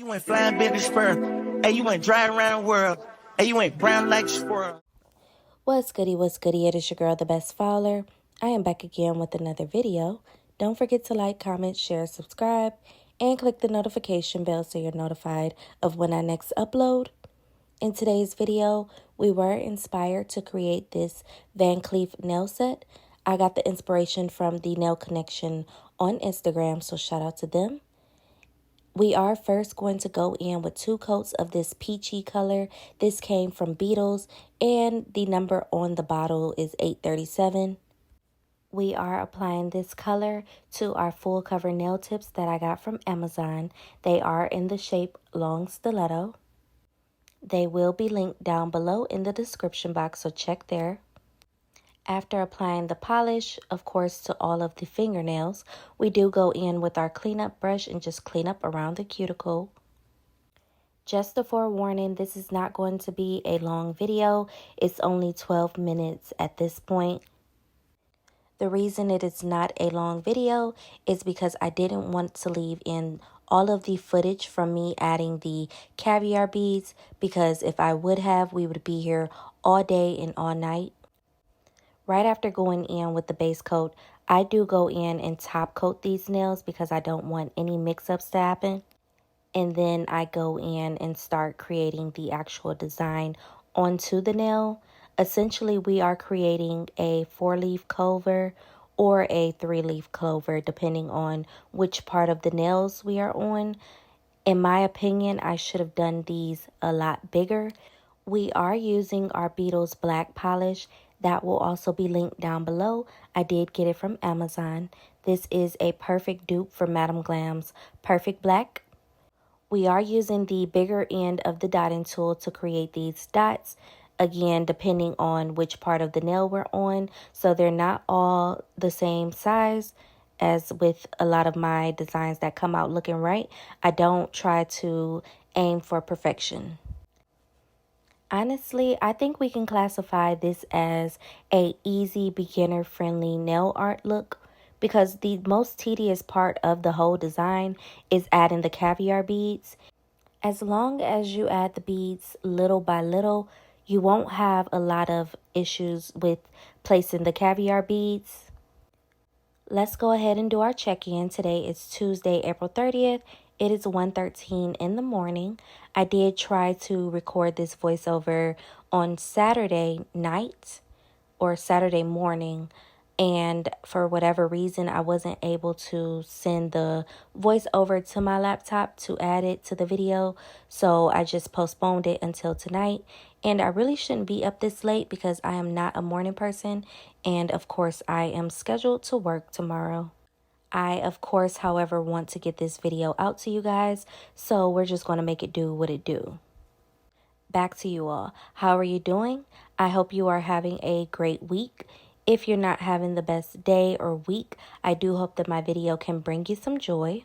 You went flying baby spur. Hey, you went driving around the world. Hey, you went brown like a squirrel. What's goody, what's goody? It is your girl, the best faller. I am back again with another video. Don't forget to like, comment, share, subscribe, and click the notification bell so you're notified of when I next upload. In today's video, we were inspired to create this Van Cleef nail set. I got the inspiration from the Nail Connection on Instagram, so shout out to them. We are first going to go in with 2 coats of this peachy color. This came from Beetles, and the number on the bottle is 837. We are applying this color to our full cover nail tips that I got from Amazon. They are in the shape long stiletto. They will be linked down below in the description box, so check there. After applying the polish, of course, to all of the fingernails, we do go in with our cleanup brush and just clean up around the cuticle. Just a forewarning, this is not going to be a long video. It's only 12 minutes at this point. The reason it is not a long video is because I didn't want to leave in all of the footage from me adding the caviar beads, because if I would have, we would be here all day and all night. Right after going in with the base coat, I do go in and top coat these nails because I don't want any mix-ups to happen. And then I go in and start creating the actual design onto the nail. Essentially, we are creating a 4-leaf clover or a 3-leaf clover, depending on which part of the nails we are on. In my opinion, I should have done these a lot bigger. We are using our Beetles black polish. That will also be linked down below. I did get it from Amazon. This is a perfect dupe for Madam Glam's Perfect Black. We are using the bigger end of the dotting tool to create these dots. Again, depending on which part of the nail we're on. So they're not all the same size as with a lot of my designs that come out looking right. I don't try to aim for perfection. Honestly, I think we can classify this as a easy, beginner-friendly nail art look, because the most tedious part of the whole design is adding the caviar beads. As long as you add the beads little by little, you won't have a lot of issues with placing the caviar beads. Let's go ahead and do our check-in. Today is Tuesday, April 30th. It is 1:13 in the morning. I did try to record this voiceover on Saturday night or Saturday morning, and for whatever reason, I wasn't able to send the voiceover to my laptop to add it to the video, so I just postponed it until tonight. And I really shouldn't be up this late because I am not a morning person, and of course, I am scheduled to work tomorrow. I, of course, however, want to get this video out to you guys, so we're just going to make it do what it do. Back to you all. How are you doing? I hope you are having a great week. If you're not having the best day or week, I do hope that my video can bring you some joy.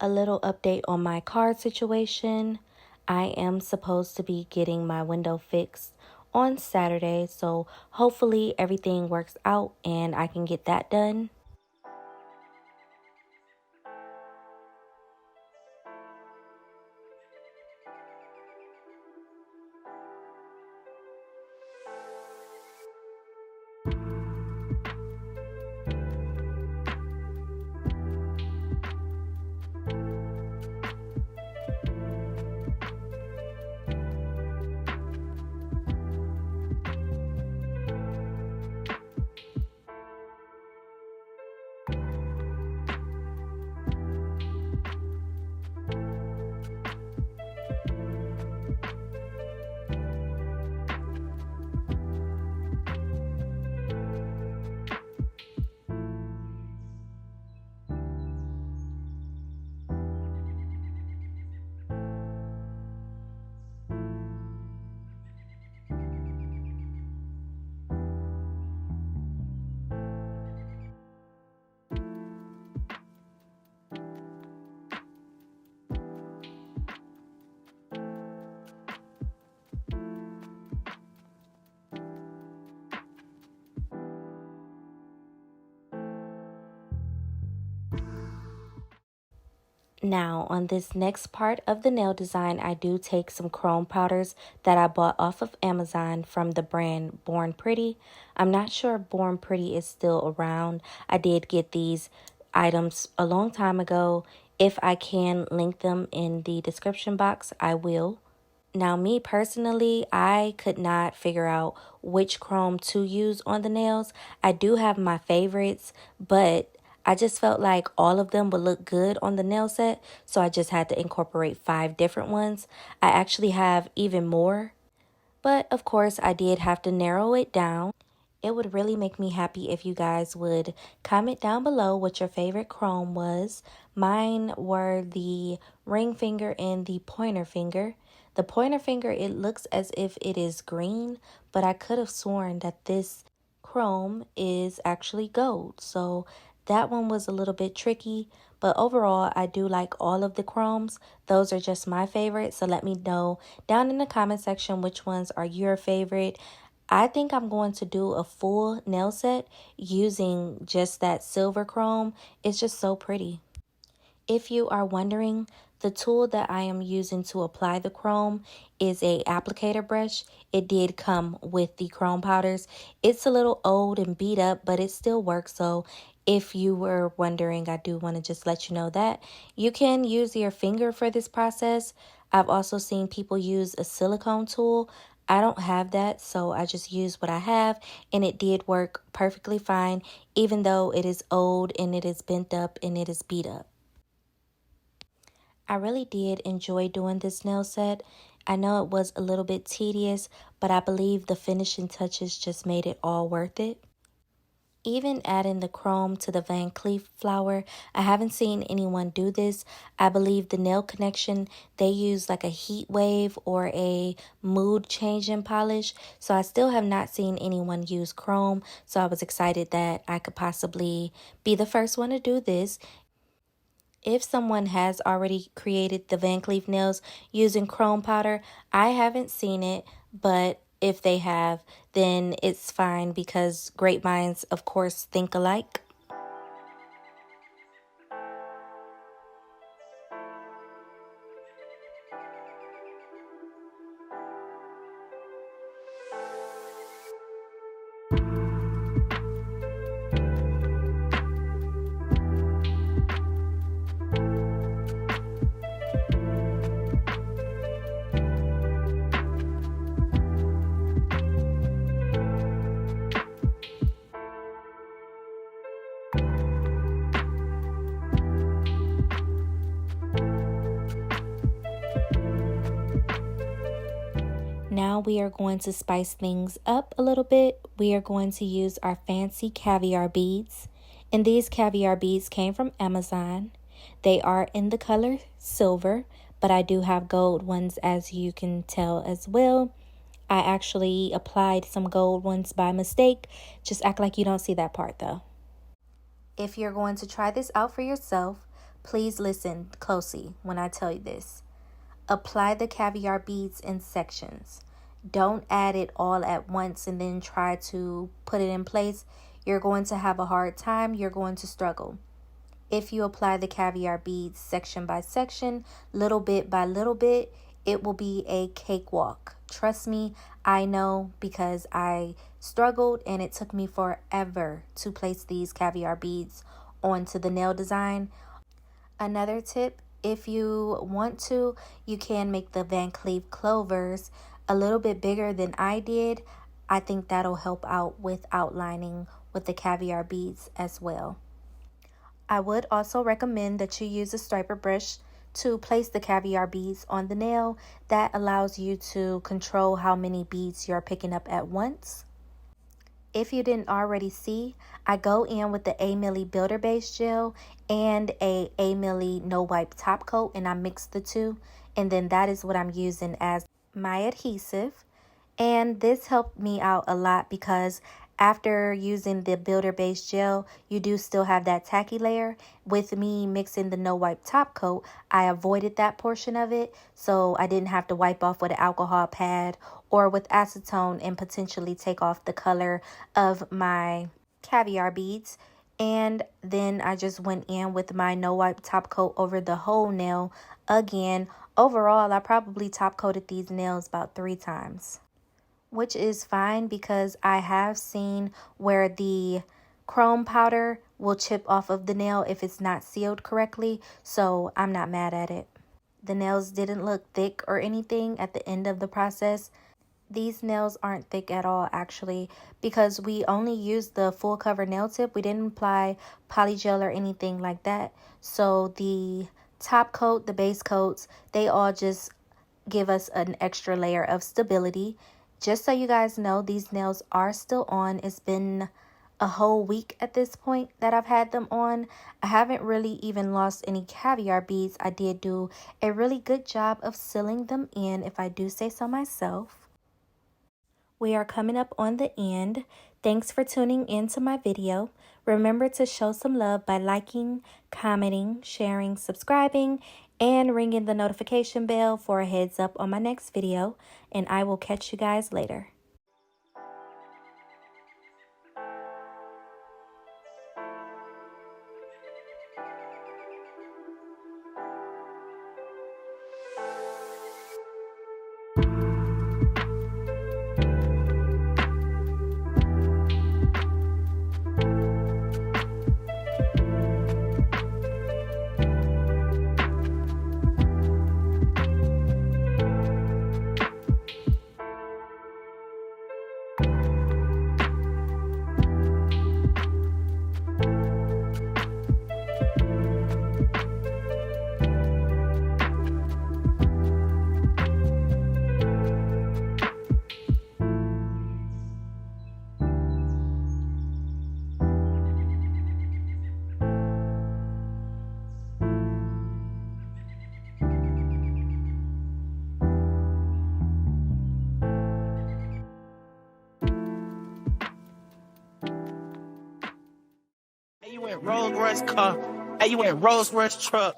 A little update on my car situation. I am supposed to be getting my window fixed on Saturday, so hopefully everything works out and I can get that done. Now, on this next part of the nail design, I do take some chrome powders that I bought off of Amazon from the brand Born Pretty. I'm not sure if Born Pretty is still around. I did get these items a long time ago. If I can link them in the description box, I will. Now, me personally, I could not figure out which chrome to use on the nails. I do have my favorites, but I just felt like all of them would look good on the nail set, so I just had to incorporate 5 different ones. I actually have even more, but of course, I did have to narrow it down. It would really make me happy if you guys would comment down below what your favorite chrome was. Mine were the ring finger and the pointer finger. The pointer finger, it looks as if it is green, but I could have sworn that this chrome is actually gold. So that one was a little bit tricky, but overall, I do like all of the chromes. Those are just my favorites, so let me know down in the comment section which ones are your favorite. I think I'm going to do a full nail set using just that silver chrome. It's just so pretty. If you are wondering, the tool that I am using to apply the chrome is a applicator brush. It did come with the chrome powders. It's a little old and beat up, but it still works. So if you were wondering, I do want to just let you know that you can use your finger for this process. I've also seen people use a silicone tool. I don't have that, so I just use what I have, and it did work perfectly fine, even though it is old and it is bent up and it is beat up. I really did enjoy doing this nail set. I know it was a little bit tedious, but I believe the finishing touches just made it all worth it. Even adding the chrome to the Van Cleef flower, I haven't seen anyone do this. I believe the nail connection, they use like a heat wave or a mood changing polish. So I still have not seen anyone use chrome. So I was excited that I could possibly be the first one to do this. If someone has already created the Van Cleef nails using chrome powder, I haven't seen it, but if they have, then it's fine because great minds, of course, think alike. Now we are going to spice things up a little bit. We are going to use our fancy caviar beads. And these caviar beads came from Amazon. They are in the color silver, but I do have gold ones as you can tell as well. I actually applied some gold ones by mistake. Just act like you don't see that part though. If you're going to try this out for yourself, please listen closely when I tell you this. Apply the caviar beads in sections. Don't add it all at once and then try to put it in place. You're going to have a hard time. You're going to struggle. If you apply the caviar beads section by section, little bit by little bit, it will be a cakewalk. Trust me, I know because I struggled and it took me forever to place these caviar beads onto the nail design. Another tip, if you want to, you can make the Van Cleef clovers a little bit bigger than I did. I think that'll help out with outlining with the caviar beads as well. I would also recommend that you use a striper brush to place the caviar beads on the nail. That allows you to control how many beads you're picking up at once. If you didn't already see, I go in with the A Milli Builder Base Gel and a Milli No Wipe Top Coat, and I mix the two. And then that is what I'm using as my adhesive. And this helped me out a lot because after using the Builder Base Gel, you do still have that tacky layer. With me mixing the No Wipe Top Coat, I avoided that portion of it, so I didn't have to wipe off with an alcohol pad or with acetone and potentially take off the color of my caviar beads. And then I just went in with my no wipe top coat over the whole nail again. Overall, I probably top coated these nails about 3 times, which is fine because I have seen where the chrome powder will chip off of the nail if it's not sealed correctly, so I'm not mad at it. The nails didn't look thick or anything at the end of the process. These nails aren't thick at all, actually, because we only used the full cover nail tip. We didn't apply polygel or anything like that. So the top coat, the base coats, they all just give us an extra layer of stability. Just so you guys know, these nails are still on. It's been a whole week at this point that I've had them on. I haven't really even lost any caviar beads. I did do a really good job of sealing them in, if I do say so myself. We are coming up on the end. Thanks for tuning in to my video. Remember to show some love by liking, commenting, sharing, subscribing, and ringing the notification bell for a heads up on my next video. And I will catch you guys later. Hey, you in Rolls Royce car. Hey, you in Rolls Royce truck.